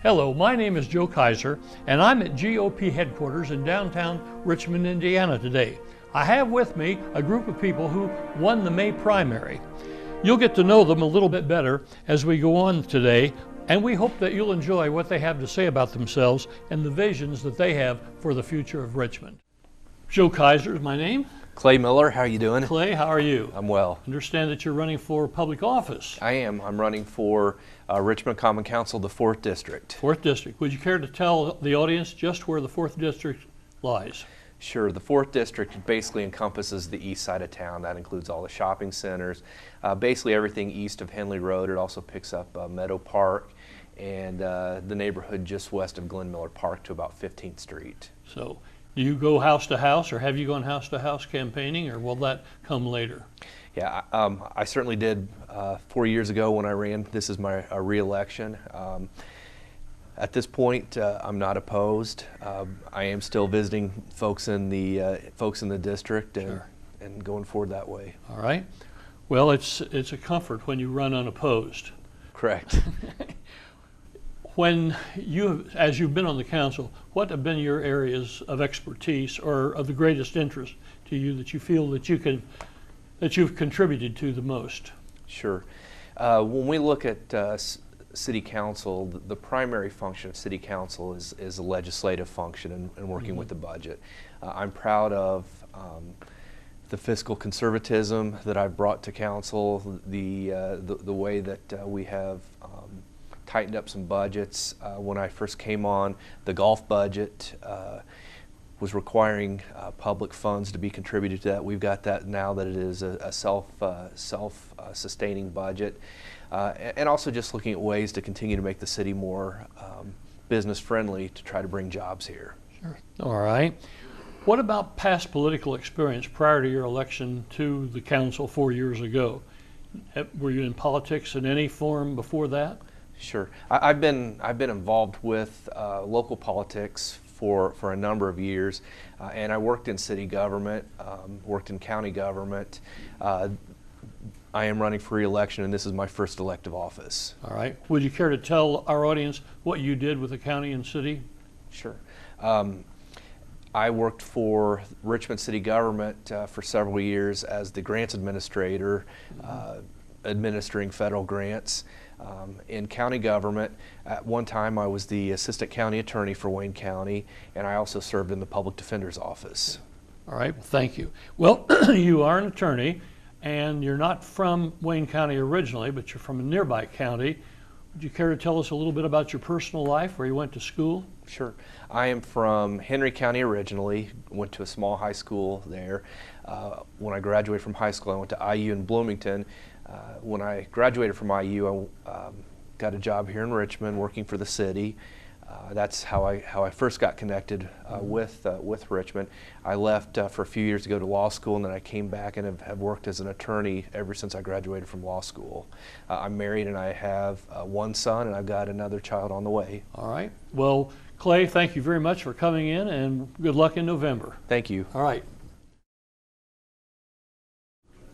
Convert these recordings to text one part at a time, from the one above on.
Hello, my name is Joe Kaiser, and I'm at GOP headquarters in downtown Richmond, Indiana today. I have with me a group of people who won the May primary. You'll get to know them a little bit better as we go on today, and we hope that you'll enjoy what they have to say about themselves and the visions that they have for the future of Richmond. Joe Kaiser is my name. Clay Miller, how are you doing? Clay, how are you? I'm well. Understand that you're running for public office. I am. I'm running for Richmond Common Council, the 4th District. 4th District. Would you care to tell the audience just where the 4th District lies? Sure. The 4th District basically encompasses the east side of town. That includes all the shopping centers, basically everything east of Henley Road. It also picks up Meadow Park and the neighborhood just west of Glenn Miller Park to about 15th Street. So, do you go house to house, or have you gone house to house campaigning, or will that come later? Yeah, I certainly did 4 years ago when I ran. This is my re-election. At this point, I'm not opposed. I am still visiting folks in the district and, Sure. and going forward that way. All right. Well, it's a comfort when you run unopposed. Correct. When as you've been on the council, what have been your areas of expertise or of the greatest interest to you that you feel that you've contributed to the most? Sure. When we look at city council, the primary function of city council is a legislative function and working with the budget. I'm proud of the fiscal conservatism that I've brought to council, the way that we have tightened up some budgets. When I first came on, the golf budget was requiring public funds to be contributed to that. We've got that now that it is a self-sustaining budget. And also just looking at ways to continue to make the city more business friendly to try to bring jobs here. Sure. All right. What about past political experience prior to your election to the council 4 years ago? Were you in politics in any form before that? Sure. I've been involved with local politics for a number of years, and I worked in city government, worked in county government. I am running for re-election, and this is my first elective office. All right. Would you care to tell our audience what you did with the county and city? Sure. I worked for Richmond city government for several years as the grants administrator, administering federal grants. In county government, at one time I was the assistant county attorney for Wayne County, and I also served in the public defender's office. All right, well, thank you. Well, you are an attorney, and you're not from Wayne County originally, but you're from a nearby county. Would you care to tell us a little bit about your personal life, where you went to school? Sure. I am from Henry County originally, went to a small high school there. When I graduated from high school, I went to IU in Bloomington. When I graduated from IU, I got a job here in Richmond working for the city. That's how I first got connected with Richmond. I left for a few years to go to law school, and then I came back and have worked as an attorney ever since I graduated from law school. I'm married and I have one son, and I've got another child on the way. All right. Well, Clay, thank you very much for coming in, and good luck in November. Thank you. All right.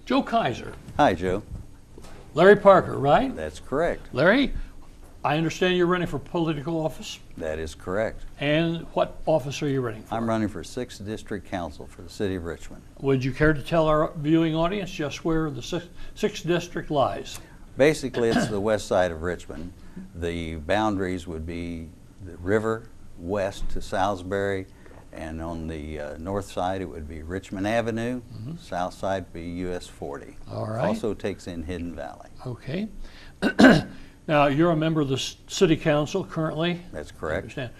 Joe Kaiser. Hi, Joe. Larry Parker, right? That's correct. Larry, I understand you're running for political office. That is correct. And what office are you running for? I'm running for 6th District Council for the City of Richmond. Would you care to tell our viewing audience just where the 6th District lies? Basically, it's the west side of Richmond. The boundaries would be the river west to Salisbury, and on the north side it would be Richmond Avenue, south side would be US 40. All right. Also takes in Hidden Valley. Okay. Now, you're a member of the City Council currently? That's I correct. understand.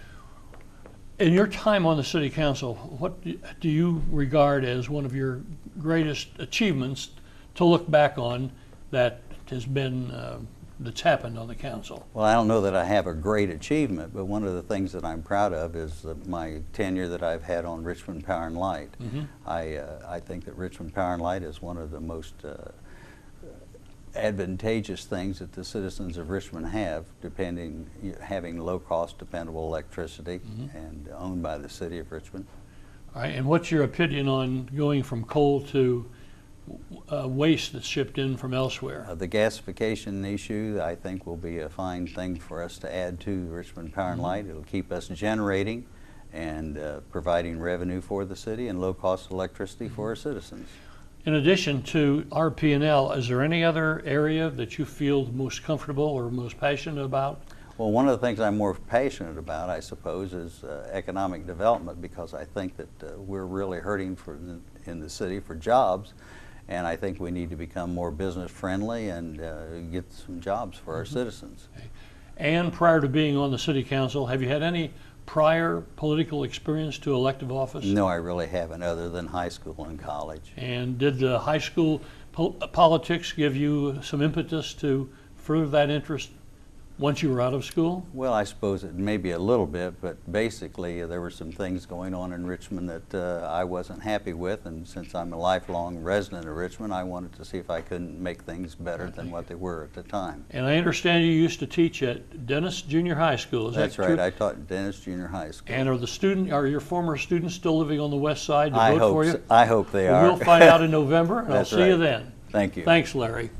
In your time on the City Council, what do you regard as one of your greatest achievements to look back on that has been that's happened on the council? Well, I don't know that I have a great achievement, but one of the things that I'm proud of is my tenure that I've had on Richmond Power and Light. I think that Richmond Power and Light is one of the most advantageous things that the citizens of Richmond have, having low-cost, dependable electricity and owned by the City of Richmond. All right, and what's your opinion on going from coal to waste that's shipped in from elsewhere. The gasification issue, I think, will be a fine thing for us to add to Richmond Power and Light. It'll keep us generating and providing revenue for the city and low-cost electricity for our citizens. In addition to RP&L, is there any other area that you feel most comfortable or most passionate about? Well, one of the things I'm more passionate about, I suppose, is economic development, because I think that we're really hurting in the city for jobs, and I think we need to become more business friendly and get some jobs for our citizens. Okay. And prior to being on the City Council, have you had any prior political experience to elective office? No, I really haven't, other than high school and college. And did the high school politics give you some impetus to further that interest once you were out of school? Well, I suppose it may be a little bit, but basically there were some things going on in Richmond that I wasn't happy with, and since I'm a lifelong resident of Richmond, I wanted to see if I couldn't make things better than what they were at the time. And I understand you used to teach at Dennis Junior High School, is that true? That's right, I taught at Dennis Junior High School. And are your former students still living on the west side to vote for you? I hope they are. We'll find out in November, and I'll see you then. Thank you. Thanks, Larry.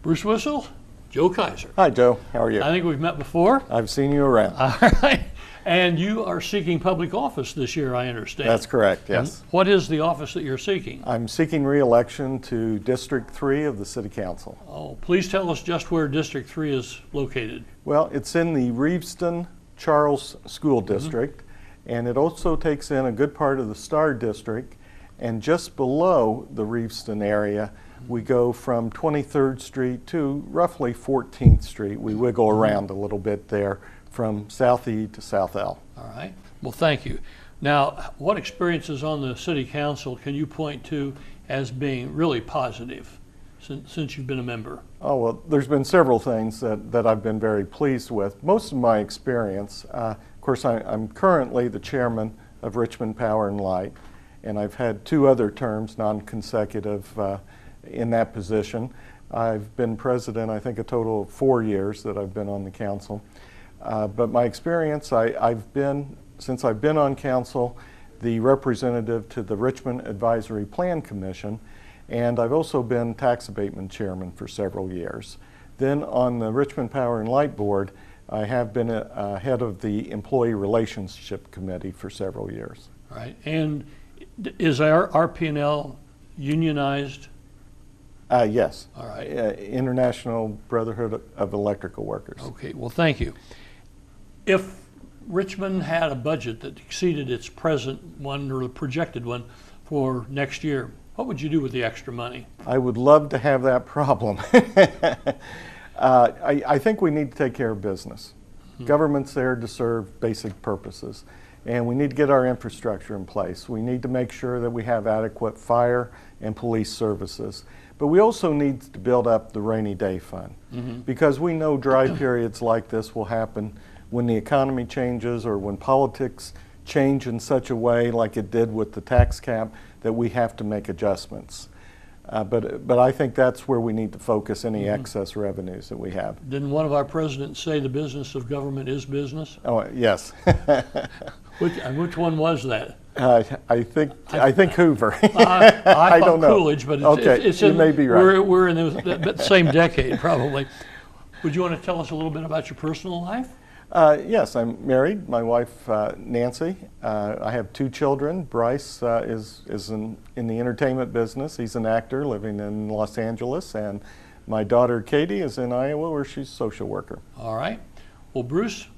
Bruce Whistle, Joe Kaiser. Hi, Joe. How are you? I think we've met before. I've seen you around. All right. And you are seeking public office this year, I understand. That's correct, yes. And what is the office that you're seeking? I'm seeking re-election to District 3 of the City Council. Oh, please tell us just where District 3 is located. Well, it's in the Reeveston-Charles School District, and it also takes in a good part of the Star District, and just below the Reeveston area, we go from 23rd Street to roughly 14th Street. We wiggle around a little bit there from South E to South L. All right. Well, thank you. Now, what experiences on the City Council can you point to as being really positive since you've been a member? Oh, well, there's been several things that I've been very pleased with. Most of my experience, of course, I'm currently the chairman of Richmond Power and Light, and I've had 2 other terms, non-consecutive, in that position. I've been president, I think, a total of 4 years that I've been on the council. But my experience, since I've been on council, the representative to the Richmond Advisory Plan Commission, and I've also been tax abatement chairman for several years. Then on the Richmond Power and Light Board, I have been head of the Employee Relationship Committee for several years. All right. And is our RP&L unionized? Yes. All right. International Brotherhood of Electrical Workers. Okay, well, thank you. If Richmond had a budget that exceeded its present one or the projected one for next year, what would you do with the extra money? I would love to have that problem. I think we need to take care of business. Government's there to serve basic purposes, and we need to get our infrastructure in place. We need to make sure that we have adequate fire and police services. But we also need to build up the rainy day fund, because we know dry periods like this will happen when the economy changes or when politics change in such a way like it did with the tax cap that we have to make adjustments. But I think that's where we need to focus any excess revenues that we have. Didn't one of our presidents say the business of government is business? Oh, yes. Which one was that? I think Hoover. I don't know. Coolidge, but it's you may be right. We're in the same decade, probably. Would you want to tell us a little bit about your personal life? Yes, I'm married. My wife, Nancy. I have 2 children. Bryce is in the entertainment business. He's an actor living in Los Angeles. And my daughter, Katie, is in Iowa, where she's a social worker. All right. Well, Bruce,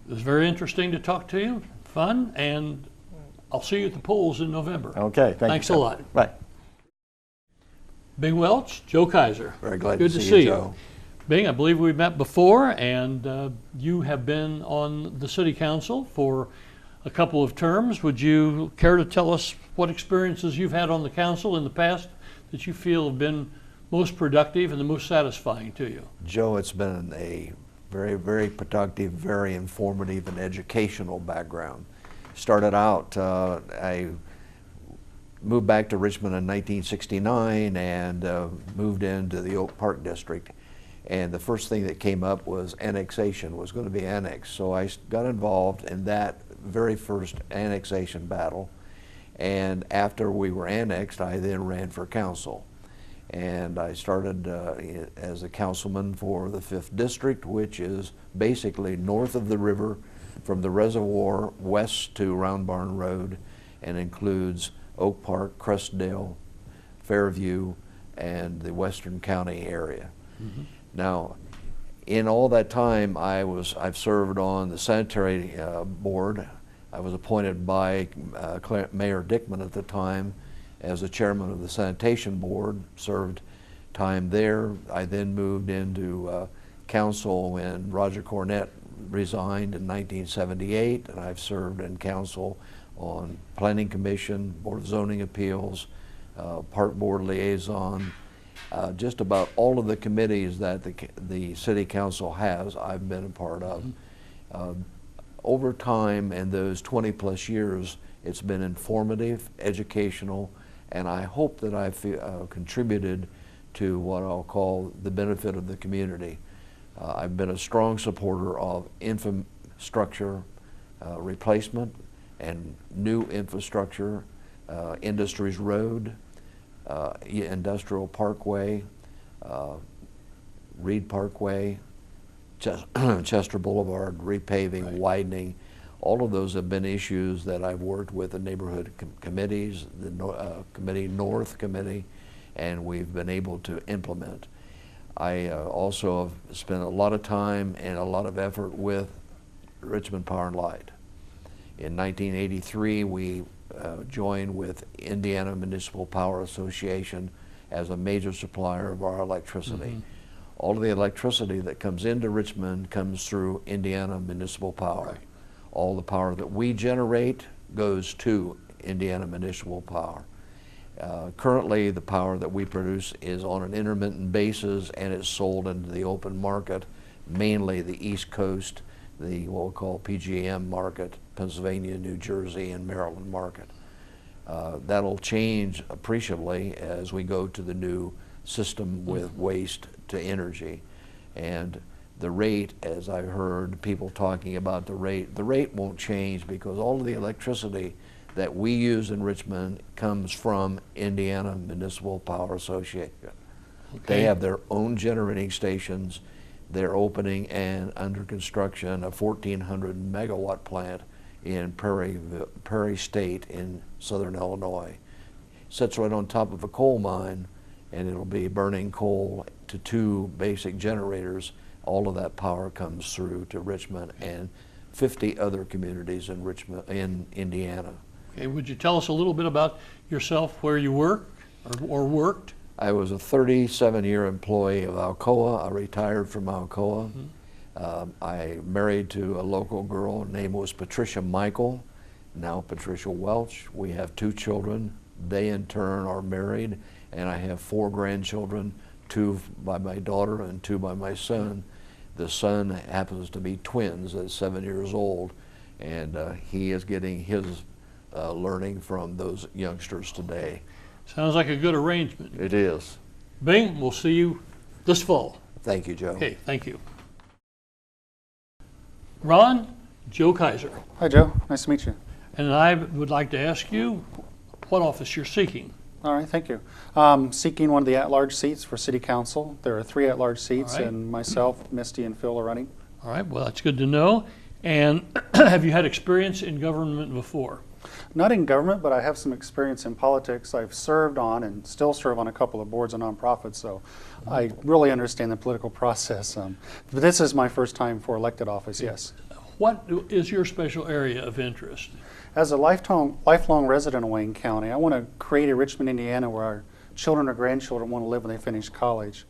it was very interesting to talk to you. Fun. And I'll see you at the polls in November. Okay. Thanks a lot. Bye. Bing Welch, Joe Kaiser. Very glad Good to see you, Joe. Bing, I believe we've met before, and you have been on the City Council for a couple of terms. Would you care to tell us what experiences you've had on the council in the past that you feel have been most productive and the most satisfying to you? Joe, it's been a very, very productive, very informative and educational background. Started out, I moved back to Richmond in 1969 and moved into the Oak Park District. And the first thing that came up was annexation was going to be annexed. So I got involved in that very first annexation battle. And after we were annexed, I then ran for council. And I started as a councilman for the 5th District, which is basically north of the river from the reservoir west to Round Barn Road, and includes Oak Park, Crestdale, Fairview, and the Western County area. Now, in all that time, I've served on the sanitary board. I was appointed by Mayor Dickman at the time as the chairman of the sanitation board, served time there. I then moved into council when Roger Cornett resigned in 1978, and I've served in council on Planning Commission, Board of Zoning Appeals, Park Board Liaison. Just about all of the committees that the City Council has, I've been a part of. Over time and those 20+ years, it's been informative, educational, and I hope that I've contributed to what I'll call the benefit of the community. I've been a strong supporter of infrastructure replacement and new infrastructure, Industries Road, Industrial Parkway, Reed Parkway, Chester Boulevard, repaving, widening. All of those have been issues that I've worked with the neighborhood committees, the North Committee, and we've been able to implement. I also have spent a lot of time and a lot of effort with Richmond Power and Light. In 1983, we joined with Indiana Municipal Power Association as a major supplier of our electricity. All of the electricity that comes into Richmond comes through Indiana Municipal Power. Right. All the power that we generate goes to Indiana Municipal Power. Currently, the power that we produce is on an intermittent basis and is sold into the open market, mainly the East Coast, the what we'll call PJM market, Pennsylvania, New Jersey, and Maryland market. That'll change appreciably as we go to the new system with waste to energy. And the rate, as I heard people talking about the rate won't change because all of the electricity that we use in Richmond comes from Indiana Municipal Power Association. Okay. They have their own generating stations. They're opening and under construction a 1,400 megawatt plant in Prairie State in southern Illinois. Sits right on top of a coal mine, and it'll be burning coal to 2 basic generators. All of that power comes through to Richmond and 50 other communities in Richmond, in Indiana. Okay, would you tell us a little bit about yourself, where you work or worked? I was a 37-year employee of Alcoa. I retired from Alcoa. I married to a local girl. Her name was Patricia Michael, now Patricia Welch. We have 2 children. They in turn are married, and I have 4 grandchildren, 2 by my daughter and 2 by my son. The son happens to be twins at 7 years old, and he is getting his learning from those youngsters today. Sounds like a good arrangement. It is. Bing, we'll see you this fall. Thank you, Joe. Okay, thank you. Ron, Joe Kaiser. Hi, Joe. Nice to meet you. And I would like to ask you what office you're seeking. All right, thank you. Seeking one of the at-large seats for City Council. There are 3 at-large seats, right, and myself, Misty, and Phil are running. All right, well, that's good to know. And have you had experience in government before? Not in government, but I have some experience in politics. I've served on and still serve on a couple of boards of nonprofits, so I really understand the political process. But this is my first time for elected office, yes. What is your special area of interest? As a lifelong resident of Wayne County, I want to create a Richmond, Indiana where our children or grandchildren want to live when they finish college.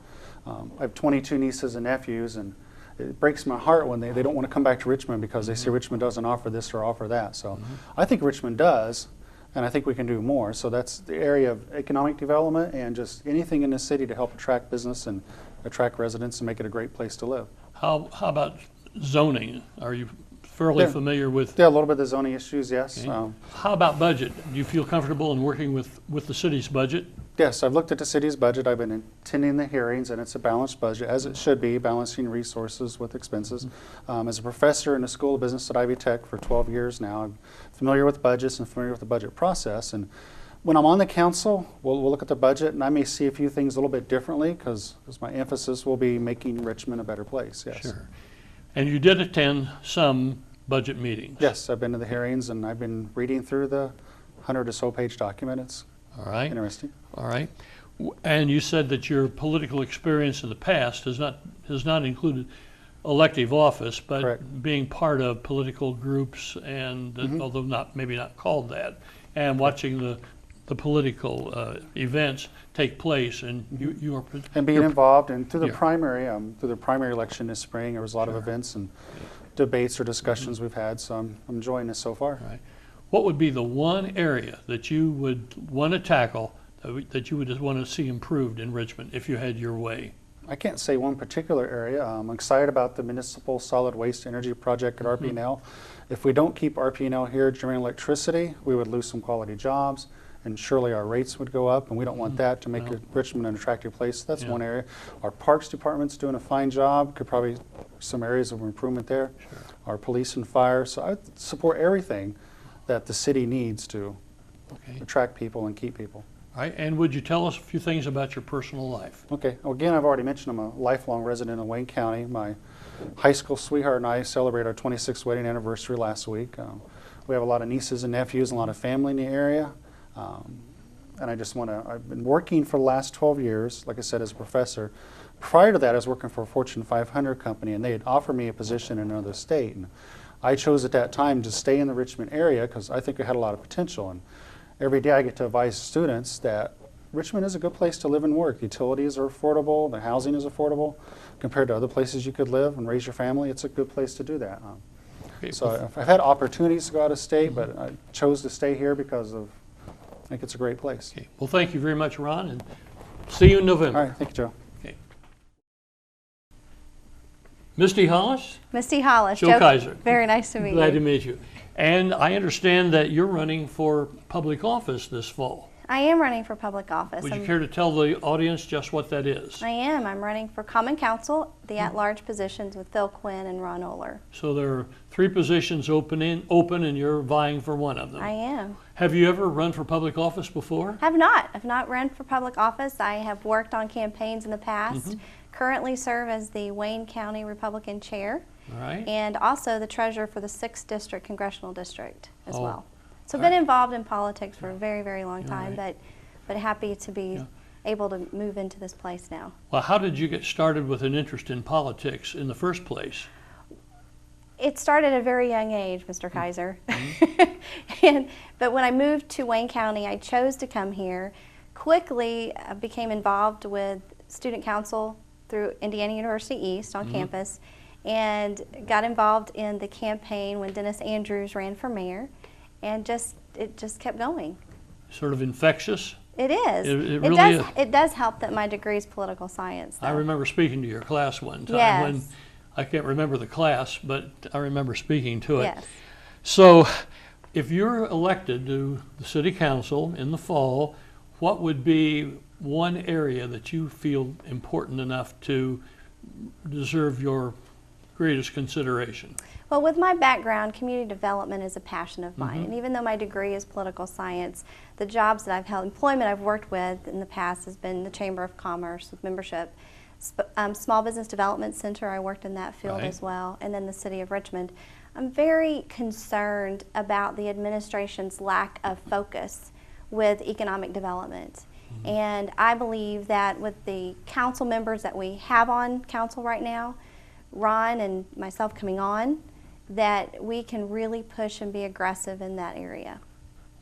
I have 22 nieces and nephews, and it breaks my heart when they don't want to come back to Richmond because they say Richmond doesn't offer this or offer that. So I think Richmond does, and I think we can do more. So that's the area of economic development and just anything in the city to help attract business and attract residents and make it a great place to live. How about zoning? Are you fairly familiar with? Yeah, a little bit of the zoning issues, yes. Okay. How about budget? Do you feel comfortable in working with the city's budget? Yes, I've looked at the city's budget. I've been attending the hearings, and it's a balanced budget, as it should be, balancing resources with expenses. As a professor in the School of Business at Ivy Tech for 12 years now, I'm familiar with budgets and familiar with the budget process. And when I'm on the council, we'll look at the budget, and I may see a few things a little bit differently because my emphasis will be making Richmond a better place, yes. Sure. And you did attend some budget meetings? Yes, I've been to the hearings, and I've been reading through the 100 or so page document. It's all right. Interesting. All right. And you said that your political experience in the past has not included elective office, but Correct. being part of political groups and although maybe not called that, and watching the political events take place, and you are and being involved, and through the Yeah. primary election this spring, there was a lot of events and debates or discussions we've had. So I'm enjoying this so far. All right. What would be the one area that you would want to tackle, that you would just want to see improved in Richmond if you had your way? I can't say one particular area. I'm excited about the municipal solid waste energy project at RP&L. If we don't keep RP&L here generating electricity, we would lose some quality jobs, and surely our rates would go up, and we don't want that to make Richmond an attractive place. That's one area. Our parks department's doing a fine job. Could probably some areas of improvement there. Sure. Our police and fire. So I support everything that the city needs to attract people and keep people. All right. And would you tell us a few things about your personal life? Okay. Well, again, I've already mentioned I'm a lifelong resident of Wayne County. My high school sweetheart and I celebrated our 26th wedding anniversary last week. We have a lot of nieces and nephews and a lot of family in the area. And I've been working for the last 12 years, like I said, as a professor. Prior to that, I was working for a Fortune 500 company, and they had offered me a position in another state. And I chose at that time to stay in the Richmond area because I think it had a lot of potential. And every day I get to advise students that Richmond is a good place to live and work. Utilities are affordable, the housing is affordable. Compared to other places you could live and raise your family, it's a good place to do that. So I've had opportunities to go out of state, but I chose to stay here because I think it's a great place. Okay. Well, thank you very much, Ron, and see you in November. All right, thank you, Joe. Okay. Misty Hollis? Misty Hollis. Joe Kaiser. Very nice to meet Glad you. to meet you. And I understand that you're running for public office this fall. I am running for public office. Would you care to tell the audience just what that is? I am. I'm running for Common Council, the at-large positions with Phil Quinn and Ron Oler. So there are 3 positions open and you're vying for one of them. I am. Have you ever run for public office before? I've not run for public office. I have worked on campaigns in the past. Currently serve as the Wayne County Republican Chair. All right. And also the treasurer for the 6th District Congressional District as Oh. well. So I've been involved in politics for a very, very long time, right. but happy to be able to move into this place now. Well, how did you get started with an interest in politics in the first place? It started at a very young age, Mr. Kaiser. But when I moved to Wayne County, I chose to come here. Quickly became involved with student council through Indiana University East on campus, and got involved in the campaign when Dennis Andrews ran for mayor, and it just kept going. Sort of infectious? It is. It really is. It does help that my degree is political science, though. I remember speaking to your class one time. Yes. When I can't remember the class, but I remember speaking to it. Yes. So if you're elected to the city council in the fall, what would be one area that you feel important enough to deserve your greatest consideration? Well, with my background, community development is a passion of mine. And even though my degree is political science, the jobs that I've held, employment I've worked with in the past has been the Chamber of Commerce with membership. Small Business Development Center, I worked in that field as well, and then the City of Richmond. I'm very concerned about the administration's lack of focus with economic development. And I believe that with the council members that we have on council right now, Ron and myself coming on, that we can really push and be aggressive in that area.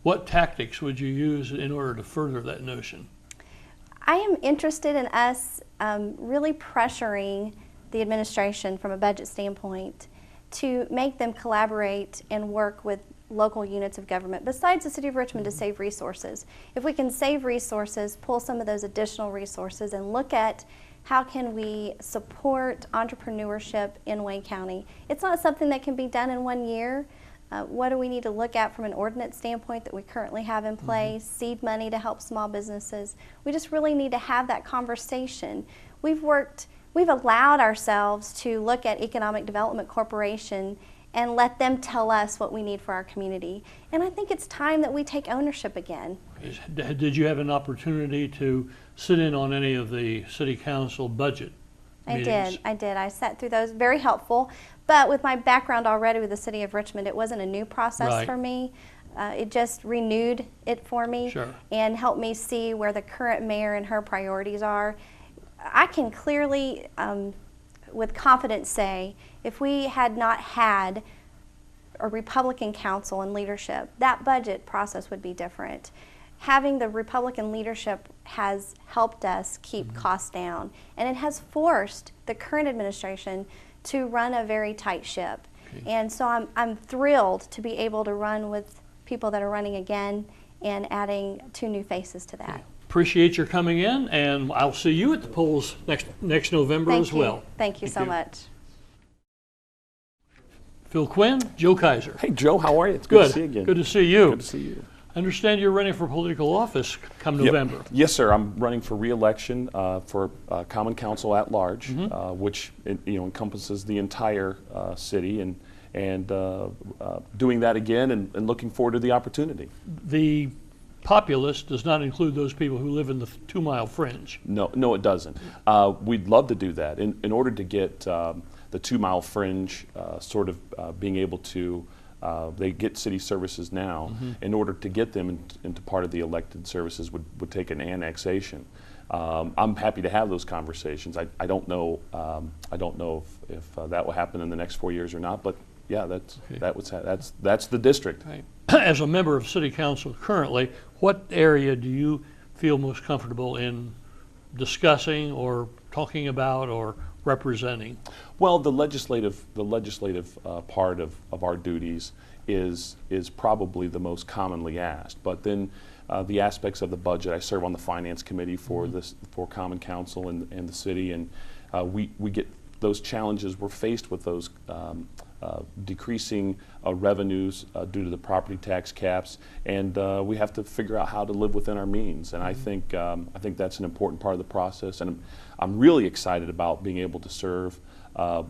What tactics would you use in order to further that notion? I am interested in us really pressuring the administration from a budget standpoint to make them collaborate and work with local units of government besides the City of Richmond to save resources. If we can save resources, pull some of those additional resources and look at how can we support entrepreneurship in Wayne County. It's not something that can be done in 1 year. What do we need to look at from an ordinance standpoint that we currently have in place? Seed money to help small businesses. We just really need to have that conversation. We've allowed ourselves to look at Economic Development Corporation and let them tell us what we need for our community. And I think it's time that we take ownership again. Did you have an opportunity to sit in on any of the city council budget meetings? I did. I sat through those, very helpful. But with my background already with the city of Richmond, it wasn't a new process for me. It just renewed it for me and helped me see where the current mayor and her priorities are. I can clearly, with confidence say, if we had not had a Republican council and leadership, that budget process would be different. Having the Republican leadership has helped us keep costs down, and it has forced the current administration to run a very tight ship. And so I'm thrilled to be able to run with people that are running again and adding 2 new faces to that. Appreciate your coming in, and I'll see you at the polls next November as well. Thank you so much. Phil Quinn, Joe Kaiser. Hey Joe, how are you? It's good to see you again. Good to see you. Good to see you. I understand you're running for political office come November. Yes, sir. I'm running for re-election for Common Council at Large, which encompasses the entire city, and doing that again and looking forward to the opportunity. The populace does not include those people who live in the 2-mile fringe. No, it doesn't. We'd love to do that. In order to get the 2-mile fringe being able to they get city services now. In order to get them into part of the elected services would take an annexation. I'm happy to have those conversations. I don't know if that will happen in the next 4 years or not, but yeah, that's the district. Right. As a member of City Council currently, what area do you feel most comfortable in discussing or talking about or representing? Well, the legislative part of our duties is probably the most commonly asked. But then the aspects of the budget, I serve on the finance committee for for Common Council and the city, and we get those challenges. We're faced with those decreasing revenues due to the property tax caps, and we have to figure out how to live within our means. And I think that's an important part of the process. And I'm really excited about being able to serve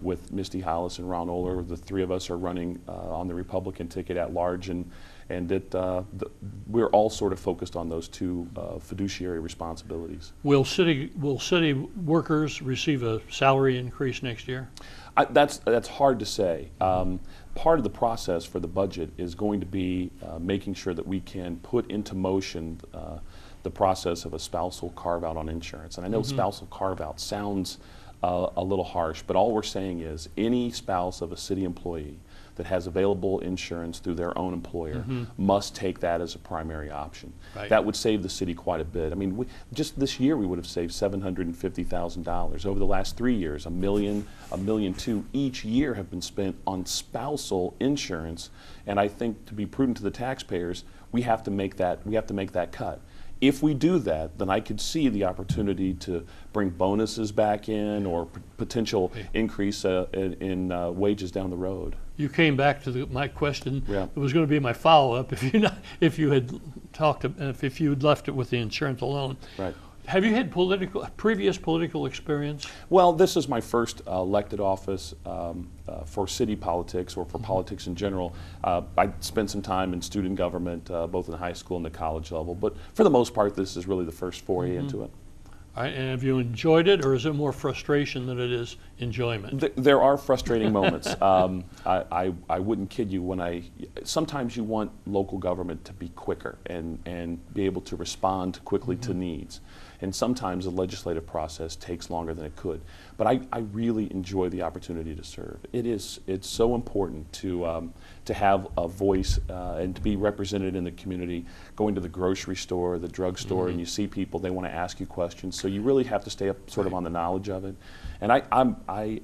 with Misty Hollis and Ron Oler. The 3 of us are running on the Republican ticket at large, and we're all sort of focused on those 2 fiduciary responsibilities. Will city workers receive a salary increase next year? That's hard to say. Part of the process for the budget is going to be making sure that we can put into motion the process of a spousal carve-out on insurance. And I know spousal carve-out sounds a little harsh, but all we're saying is any spouse of a city employee that has available insurance through their own employer must take that as a primary option. Right. That would save the city quite a bit. I mean, just this year we would have saved $750,000. Over the last 3 years, $1 million, $1.2 million each year have been spent on spousal insurance. And I think to be prudent to the taxpayers, we have to make that cut. If we do that, then I could see the opportunity to bring bonuses back in or potential increase in wages down the road. You came back to my question. Yeah. It was going to be my follow-up if you had left it with the insurance alone. Right. Have you had previous political experience? Well, this is my first elected office for city politics or for politics in general. I spent some time in student government, both in high school and the college level, but for the most part, this is really the first foray into it. All right, and have you enjoyed it, or is it more frustration than it is enjoyment? There are frustrating moments. I wouldn't kid you sometimes you want local government to be quicker and be able to respond quickly to needs. And sometimes the legislative process takes longer than it could. But I really enjoy the opportunity to serve. It's so important to have a voice and to be represented in the community. Going to the grocery store, the drugstore, and you see people, they want to ask you questions. So you really have to stay up sort of on the knowledge of it. And I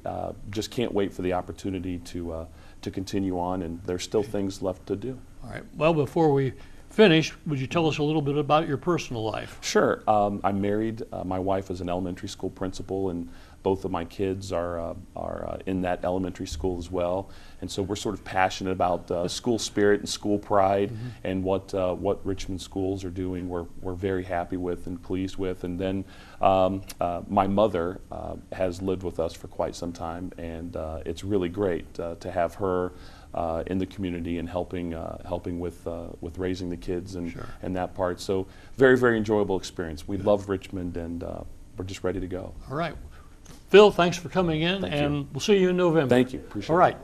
just can't wait for the opportunity to continue on, and there's still things left to do. All right. Well, before we finish, would you tell us a little bit about your personal life? Sure. I'm married. My wife is an elementary school principal, and both of my kids are in that elementary school as well. And so we're sort of passionate about school spirit and school pride, and what Richmond schools are doing. We're very happy with and pleased with. And then my mother has lived with us for quite some time, and it's really great to have her in the community and helping with raising the kids and Sure. and that part. So very enjoyable experience. We love Richmond, and we're just ready to go. All right. Phil, thanks for coming in, Thank and you. we'll see you in November. Thank you. Appreciate All right.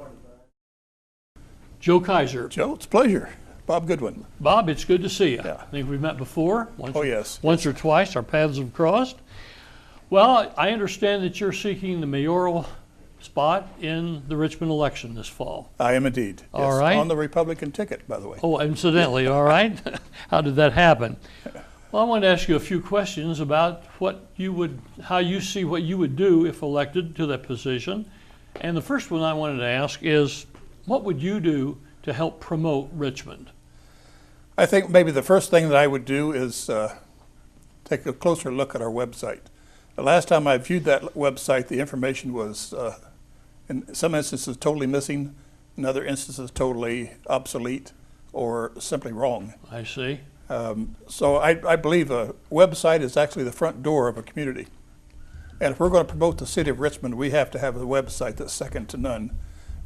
Joe Kaiser. Joe, it's a pleasure. Bob Goodwin. Bob, it's good to see you. Yeah. I think we've met before. Oh, yes. Once or twice, our paths have crossed. Well, I understand that you're seeking the mayoral spot in the Richmond election this fall. I am indeed. All Yes, right. on the Republican ticket, by the way. Oh, incidentally, all right. How did that happen? Well, I want to ask you a few questions about how you see what you would do if elected to that position. And the first one I wanted to ask is, what would you do to help promote Richmond? I think maybe the first thing that I would do is take a closer look at our website. The last time I viewed that website, the information was, in some instances, totally missing, in other instances, totally obsolete or simply wrong. I see. So I believe a website is actually the front door of a community. And if we're going to promote the city of Richmond, we have to have a website that's second to none,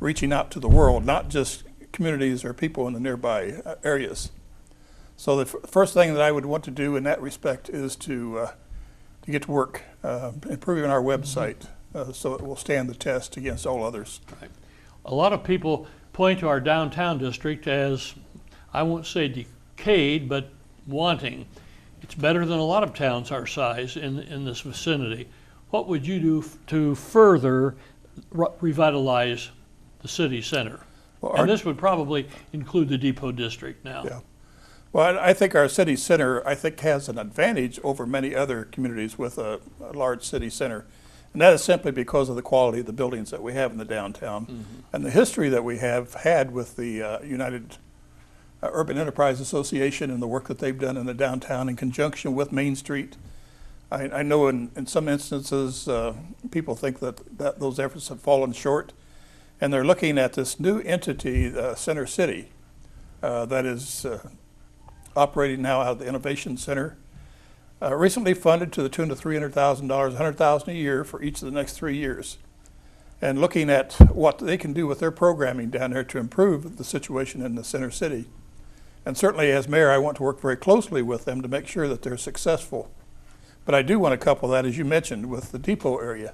reaching out to the world, not just communities or people in the nearby areas. So the first thing that I would want to do in that respect is to get to work improving our website so it will stand the test against all others. Right. A lot of people point to our downtown district as, I won't say decayed, but wanting. It's better than a lot of towns our size in this vicinity. What would you do to further revitalize the city center? Well, And this would probably include the Depot District now. Yeah. Well, I think our city center, has an advantage over many other communities with a large city center. And that is simply because of the quality of the buildings that we have in the downtown and the history that we have had with the United Urban Enterprise Association and the work that they've done in the downtown in conjunction with Main Street. I know in some instances people think that those efforts have fallen short, and they're looking at this new entity, Center City, that is operating now out of the Innovation Center, recently funded to the tune of $300,000, $100,000 a year for each of the next 3 years, and looking at what they can do with their programming down there to improve the situation in the Center City. And certainly as mayor, I want to work very closely with them to make sure that they're successful. But I do want to couple that, as you mentioned, with the Depot area.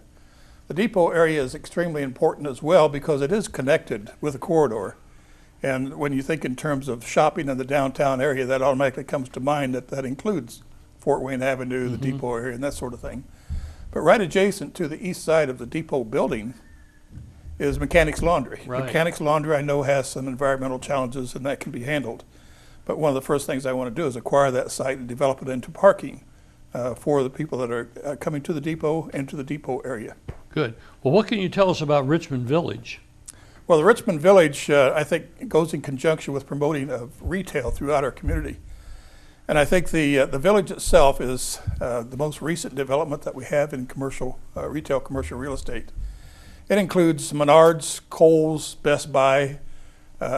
The Depot area is extremely important as well because it is connected with a corridor. And when you think in terms of shopping in the downtown area, that automatically comes to mind that includes Fort Wayne Avenue, the Depot area, and that sort of thing. But right adjacent to the east side of the Depot building is Mechanics Laundry. Right. Mechanics Laundry, I know, has some environmental challenges, and that can be handled. But one of the first things I want to do is acquire that site and develop it into parking for the people that are coming to the depot and to the depot area. Good. Well, what can you tell us about Richmond Village? Well, the Richmond Village, I think, goes in conjunction with promoting of retail throughout our community. And I think the village itself is the most recent development that we have in commercial, retail commercial real estate. It includes Menards, Kohl's, Best Buy,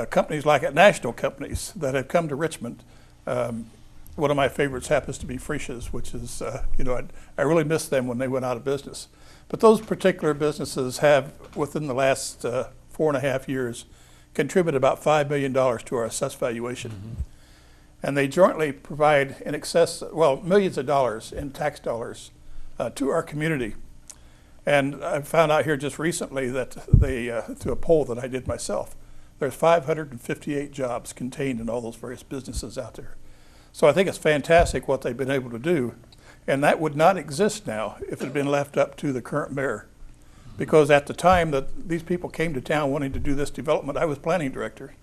companies like it, national companies that have come to Richmond. One of my favorites happens to be Frisch's, which is, I really miss them when they went out of business. But those particular businesses have, within the last 4.5 years, contributed about $5 million to our assessed valuation. And they jointly provide in excess, millions of dollars in tax dollars to our community. And I found out here just recently that they, through a poll that I did myself, there's 558 jobs contained in all those various businesses out there. So I think it's fantastic what they've been able to do. And that would not exist now if it had been left up to the current mayor. Because at the time that these people came to town wanting to do this development, I was planning director.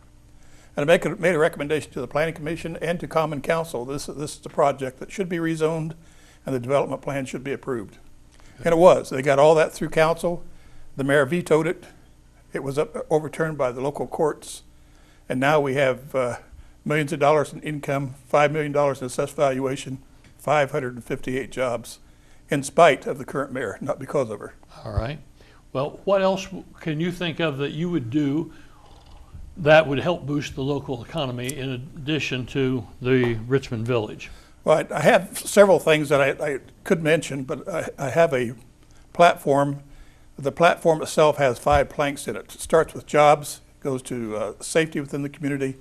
And I made a recommendation to the Planning Commission and to Common Council. This is a project that should be rezoned and the development plan should be approved. And it was. They got all that through council. The mayor vetoed it. It was overturned by the local courts. And now we have millions of dollars in income, $5 million in assessed valuation, 558 jobs, in spite of the current mayor, not because of her. All right. Well, what else can you think of that you would do that would help boost the local economy in addition to the Richmond Village? Well, I have several things that I could mention, but I have a platform. The platform itself has 5 planks in it. It starts with jobs, goes to safety within the community,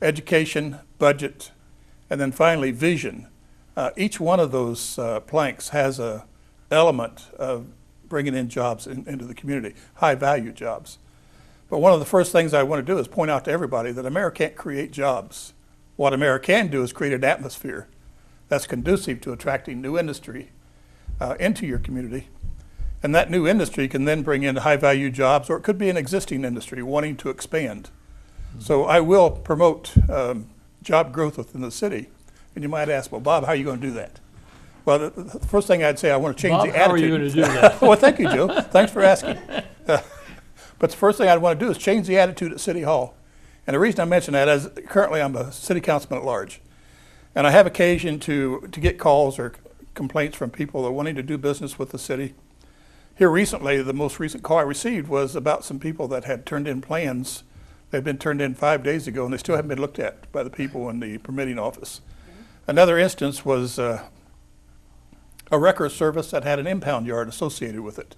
education, budget, and then finally vision. Each one of those planks has an element of bringing in jobs into the community, high value jobs. But one of the first things I want to do is point out to everybody that a mayor can't create jobs. What a mayor can do is create an atmosphere that's conducive to attracting new industry into your community. And that new industry can then bring in high value jobs, or it could be an existing industry wanting to expand. So I will promote job growth within the city. And you might ask, well, Bob, how are you going to do that? Well, the first thing I'd say, I want to change Bob, the attitude. how are you going to do that? Well, thank you, Joe. Thanks for asking. But the first thing I'd want to do is change the attitude at City Hall. And the reason I mention that is currently I'm a city councilman at large. And I have occasion to get calls or complaints from people that are wanting to do business with the city. Here recently, the most recent call I received was about some people that had turned in plans. They'd been turned in 5 days ago, and they still haven't been looked at by the people in the permitting office. Another instance was a record service that had an impound yard associated with it.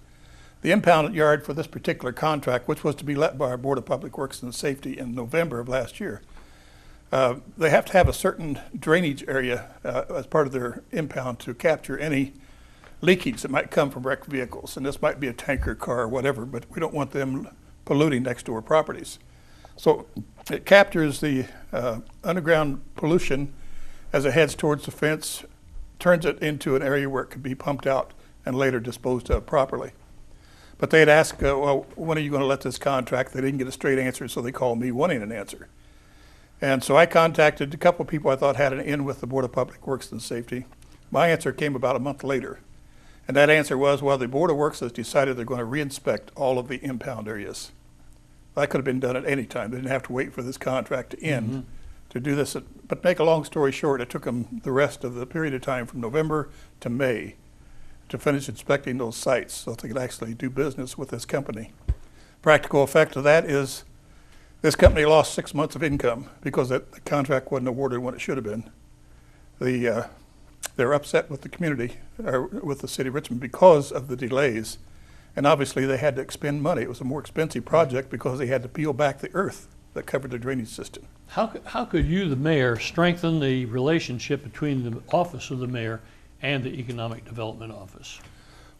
The impound yard for this particular contract, which was to be let by our Board of Public Works and Safety in November of last year, they have to have a certain drainage area as part of their impound to capture any leakage that might come from wrecked vehicles. And this might be a tanker car or whatever, but we don't want them polluting next door properties. So it captures the underground pollution as it heads towards the fence, turns it into an area where it could be pumped out and later disposed of properly. But they'd ask, well, when are you going to let this contract? They didn't get a straight answer, so they called me wanting an answer. And so I contacted a couple of people I thought had an in with the Board of Public Works and Safety. My answer came about a month later. And that answer was, well, the Board of Works has decided they're going to re-inspect all of the impound areas. That could have been done at any time. They didn't have to wait for this contract to end to do this. But to make a long story short, it took them the rest of the period of time from November to May to finish inspecting those sites so they could actually do business with this company. Practical effect of that is this company lost 6 months of income because the contract wasn't awarded when it should have been. They're upset with the community, or with the city of Richmond, because of the delays. And obviously they had to expend money. It was a more expensive project because they had to peel back the earth that covered the drainage system. How could you, the mayor, strengthen the relationship between the office of the mayor and the Economic Development Office?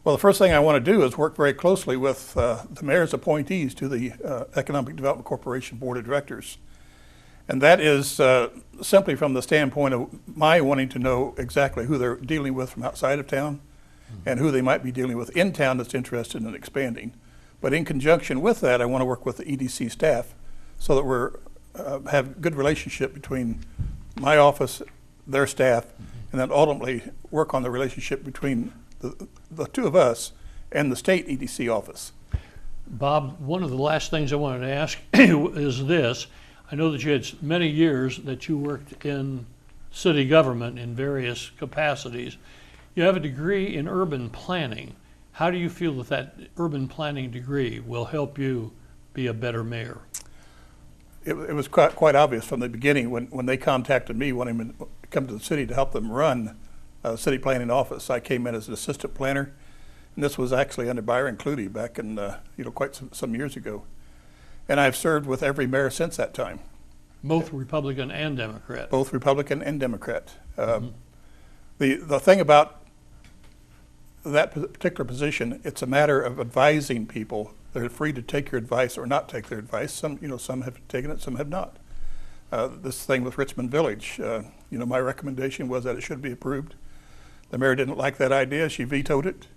Well, the first thing I want to do is work very closely with the mayor's appointees to the Economic Development Corporation Board of Directors. And that is simply from the standpoint of my wanting to know exactly who they're dealing with from outside of town and who they might be dealing with in town that's interested in expanding. But in conjunction with that, I want to work with the EDC staff so that we're have a good relationship between my office, their staff, and then ultimately work on the relationship between the two of us and the state EDC office. Bob, one of the last things I wanted to ask is this. I know that you had many years that you worked in city government in various capacities. You have a degree in urban planning. How do you feel that that urban planning degree will help you be a better mayor? It was quite obvious from the beginning when they contacted me wanting to come to the city to help them run a city planning office. I came in as an assistant planner, and this was actually under Byron Clutie back in quite some years ago. And I've served with every mayor since that time. Both Republican and Democrat. Both Republican and Democrat. The thing about that particular position, it's a matter of advising people. They're free to take your advice or not take their advice. Some have taken it, some have not. This thing with Richmond Village, my recommendation was that it should be approved. The mayor didn't like that idea. She vetoed it.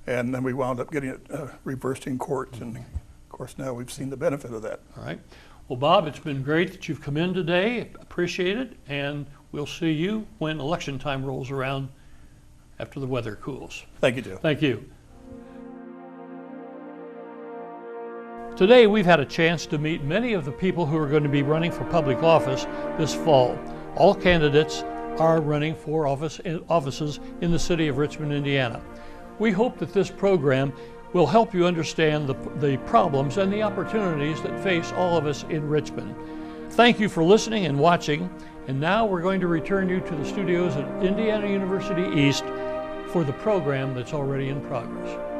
And then we wound up getting it reversed in court. And of course, now we've seen the benefit of that. All right. Well, Bob, it's been great that you've come in today. Appreciate it. And we'll see you when election time rolls around after the weather cools. Thank you, Joe. Thank you. Today we've had a chance to meet many of the people who are going to be running for public office this fall. All candidates are running for offices in the city of Richmond, Indiana. We hope that this program will help you understand the problems and the opportunities that face all of us in Richmond. Thank you for listening and watching, and now we're going to return you to the studios at Indiana University East for the program that's already in progress.